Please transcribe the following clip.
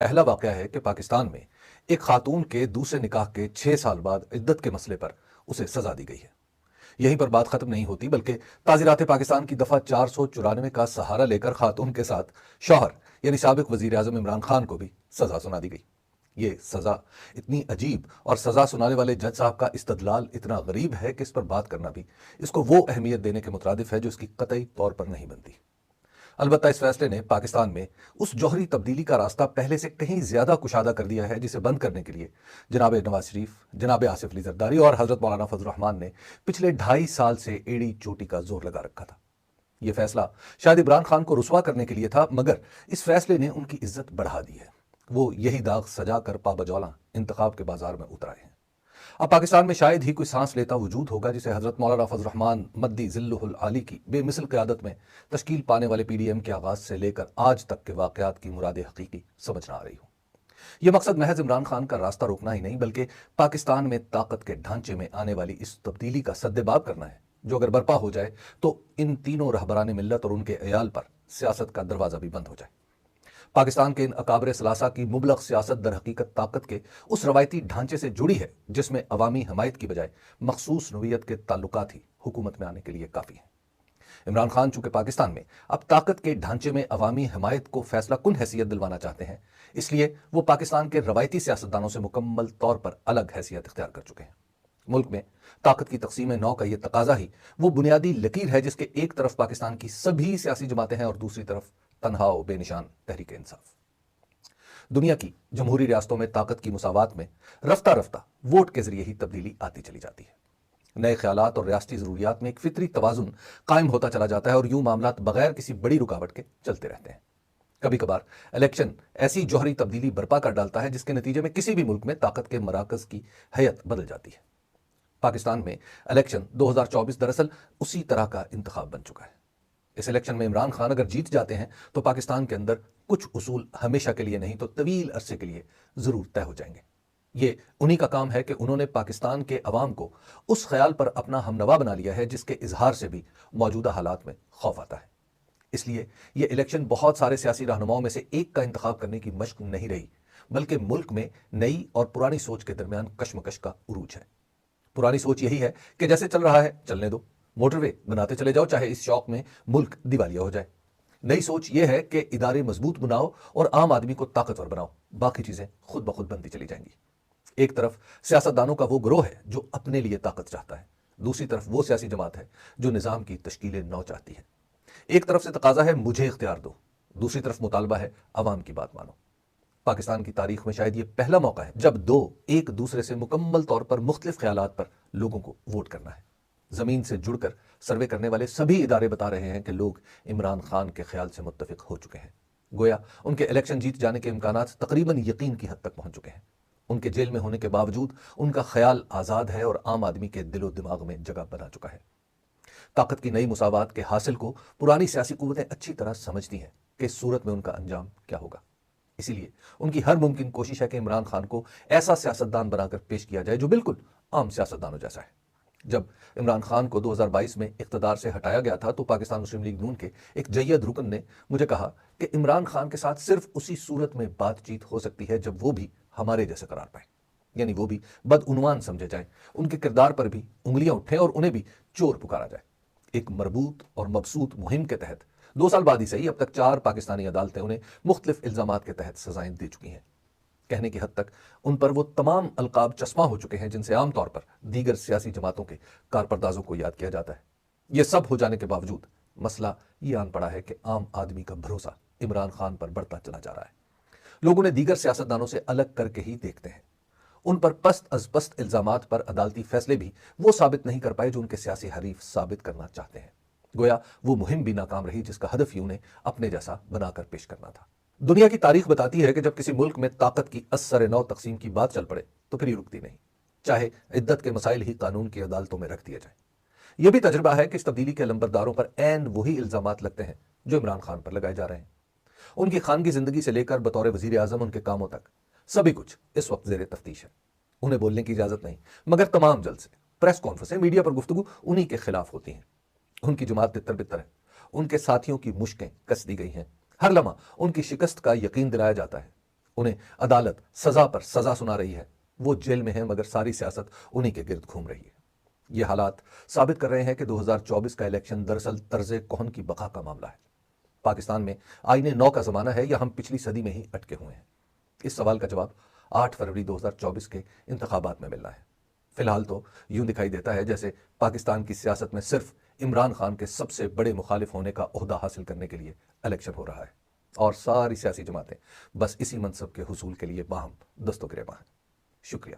पहला वाकया है कि पाकिस्तान में एक खातून के दूसरे निकाह के 6 साल बाद इद्दत के मसले पर उसे सजा दी गई है। यहीं पर बात खत्म नहीं होती, बल्कि ताज़ीरात पाकिस्तान की दफा 494 का सहारा लेकर खातून के साथ शौहर यानी साबिक वजीर आजम इमरान खान को भी सजा सुना दी गई। ये सजा इतनी अजीब और सजा सुनाने वाले जज साहब का इस्तदलाल इतना गरीब है कि इस पर बात करना भी इसको वो अहमियत देने के मुतरादिफ है जो इसकी कतई तौर पर नहीं बनती। अलबत्ता इस फैसले ने पाकिस्तान में उस जौहरी तब्दीली का रास्ता पहले से कहीं ज्यादा कुशादा कर दिया है जिसे बंद करने के लिए जनाब नवाज शरीफ, जनाब आसिफ अली जरदारी और हजरत मौलाना फजल रहमान ने पिछले 2.5 साल से एड़ी चोटी का जोर लगा रखा था। यह फैसला शायद इमरान खान को रुसवा करने के लिए था, मगर इस फैसले ने उनकी इज्जत बढ़ा दी है। वो यही दाग सजा कर पाबजौला इंतखाब के बाजार में उतर आए हैं। अब पाकिस्तान में शायद ही कोई सांस लेता वजूद होगा जिसे हजरत मौलाना फजल रहमान मद्दी जिल्लुहुल आली की बेमिसल क़यादत में तश्कील पाने वाले PDM के आगाज से लेकर आज तक के वाकयात की मुराद हकीकी समझ ना आ रही हो। यह मकसद महज इमरान खान का रास्ता रोकना ही नहीं, बल्कि पाकिस्तान में ताकत के ढांचे में आने वाली इस तब्दीली का सद्देबाब करना है, जो अगर बर्पा हो जाए तो इन तीनों रहबरान मिल्लत और उनके अयाल पर सियासत का दरवाजा भी बंद हो जाए। पाकिस्तान के इन अकाबर सलासा की मुबलग सियासत दर हकीकत ताकत के उस रवायती ढांचे से जुड़ी है जिसमें अवामी हमायत की बजाय मखसूस नोयत के ताल्लुकात ही हुकूमत में आने के लिए काफ़ी है। इमरान खान चूंकि पाकिस्तान में अब ताकत के ढांचे में अवामी हमायत को फैसला कुन हैसियत दिलवाना चाहते हैं, इसलिए वो पाकिस्तान के रवायती सियासतदानों से मुकम्मल तौर पर अलग हैसियत इख्तियार कर चुके हैं। मुल्क में ताकत की तकसीम नौ का यह तकाजा ही वो बुनियादी लकीर है जिसके एक तरफ पाकिस्तान की सभी सियासी जमातें हैं और दूसरी तरफ तनहा बेनिशान तहरीक इंसाफ। दुनिया की जमहूरी रियासतों में ताकत की मुसावात में रफ्ता रफ्ता वोट के जरिए ही तब्दीली आती चली जाती है। नए ख्यालात और रियासती जरूरियात में एक फितरी तवाजुन कायम होता चला जाता है और यूं मामलात बगैर किसी बड़ी रुकावट के चलते रहते हैं। कभी कभार इलेक्शन ऐसी जौहरी तब्दीली बर्पा कर डालता है जिसके नतीजे में किसी भी मुल्क में ताकत के मराकज की हैयत बदल जाती है। पाकिस्तान में इलेक्शन 2024 दरअसल उसी तरह का इंतखाब बन चुका है। इस इलेक्शन में इमरान खान अगर जीत जाते हैं तो पाकिस्तान के अंदर कुछ उसूल हमेशा के लिए नहीं तो तवील अरसे के लिए जरूर तय हो जाएंगे। ये उन्हीं का काम है कि उन्होंने पाकिस्तान के अवाम को उस ख्याल पर अपना हमनवा बना लिया है जिसके इजहार से भी मौजूदा हालात में खौफ आता है। इसलिए यह इलेक्शन बहुत सारे सियासी रहनुमाओं में से एक का इंतखाब करने की मशक नहीं रही, बल्कि मुल्क में नई और पुरानी सोच के दरमियान कशमकश का उरूज है। पुरानी सोच यही है कि जैसे चल रहा है चलने दो, मोटरवे बनाते चले जाओ, चाहे इस शौक में मुल्क दिवालिया हो जाए। नई सोच यह है कि इदारे मजबूत बनाओ और आम आदमी को ताकतवर बनाओ, बाकी चीजें खुद ब खुद बनती चली जाएंगी। एक तरफ सियासतदानों का वो ग्रोह है जो अपने लिए ताकत चाहता है, दूसरी तरफ वो सियासी जमात है जो निजाम की तश्कील नौ चाहती है। एक तरफ से तकाजा है मुझे इख्तियार दो, दूसरी तरफ मुतालबा है अवाम की बात मानो। पाकिस्तान की तारीख में शायद ये पहला मौका है जब दो एक दूसरे से मुकम्मल तौर पर मुख्तलिफ ख्यालात पर लोगों को वोट करना है। जमीन से जुड़कर सर्वे करने वाले सभी इदारे बता रहे हैं कि लोग इमरान खान के ख्याल से मुत्तफिक हो चुके हैं। गोया उनके इलेक्शन जीत जाने के इम्कानात तकरीबन यकीन की हद तक पहुंच चुके हैं। उनके जेल में होने के बावजूद उनका ख्याल आज़ाद है और आम आदमी के दिलो दिमाग में जगह बना चुका है। ताकत की नई मुसावात के हासिल को पुरानी सियासी कुव्वतें अच्छी तरह समझती हैं कि इस सूरत में उनका अंजाम क्या होगा। इसीलिए उनकी हर मुमकिन कोशिश है कि इमरान खान को ऐसा सियासतदान बनाकर पेश किया जाए जो बिल्कुल आम सियासतदानों जैसा है। जब इमरान खान को 2022 में इख्तदार से हटाया गया था तो पाकिस्तान मुस्लिम लीग नून के एक जय्यद रुकन ने मुझे कहा कि इमरान खान के साथ सिर्फ उसी सूरत में बातचीत हो सकती है जब वो भी हमारे जैसे करार पाए, यानी वो भी बदउनवान समझे जाए, उनके किरदार पर भी उंगलियां उठें और उन्हें भी चोर पुकारा जाए। एक मरबूत और मबसूत मुहिम के तहत 2 साल बाद ही सही अब तक 4 पाकिस्तानी अदालतें उन्हें मुख्तलिफ इल्जामात के तहत सजाएं दे चुकी हैं। कहने की हद तक उन पर वो तमाम अलकाब चश्मा हो चुके हैं जिनसे आमतौर पर दीगर सियासी जमातों के कारपरदाजों को याद किया जाता है। ये सब हो जाने के बावजूद मसला ये आन पड़ा है कि आम आदमी का भरोसा इमरान खान पर बढ़ता चला जा रहा है। लोग उन्हें दीगर सियासतदानों से अलग करके ही देखते हैं। उन पर पस्त अज पस्त इल्जामात पर अदालती फैसले भी वो साबित नहीं कर पाए जो उनके सियासी हरीफ साबित करना चाहते हैं। गोया वो मुहिम भी नाकाम रही जिसका हदफ ही उन्हें अपने जैसा बनाकर पेश करना था। दुनिया की तारीख बताती है कि जब किसी मुल्क में ताकत की असर नौ तकसीम की बात चल पड़े तो फिर ये रुकती नहीं, चाहे इद्दत के मसाइल ही कानून की अदालतों में रख दिए जाए। यह भी तजुर्बा है कि इस तब्दीली के लंबरदारों पर ऐन वही इल्जामात लगते हैं जो इमरान खान पर लगाए जा रहे हैं। उनकी खानगी जिंदगी से लेकर बतौर वजीर आजम उनके कामों तक सभी कुछ इस वक्त जेर तफ्तीश है। उन्हें बोलने की इजाजत नहीं, मगर तमाम जलसे, प्रेस कॉन्फ्रेंसें, मीडिया पर गुफ्तगू उन्हीं के खिलाफ होती हैं। उनकी जमात तितर बितर है, उनके साथियों की मुश्कें कस दी गई हैं, हर लम्हा उनकी शिकस्त का यकीन दिलाया जाता है। उन्हें अदालत सजा पर सजा सुना रही है। वो जेल में है मगर सारी सियासत उन्हीं के गिर्द घूम रही है। ये हालात साबित कर रहे हैं कि 2024 का इलेक्शन दरअसल तर्जे कौन की बका का मामला है। पाकिस्तान में आईने 9 का जमाना है या हम पिछली सदी में ही अटके हुए हैं? इस सवाल का जवाब 8 फरवरी 2024 के इंतखाबात में मिलना है। फिलहाल तो यूं दिखाई देता है जैसे पाकिस्तान की सियासत में सिर्फ इमरान खान के सबसे बड़े मुखालिफ होने का ओहदा हासिल करने के लिए इलेक्शन हो रहा है और सारी सियासी जमातें बस इसी मनसब के हुसूल के लिए बाहम दस्तों गिरेबां हैं। शुक्रिया।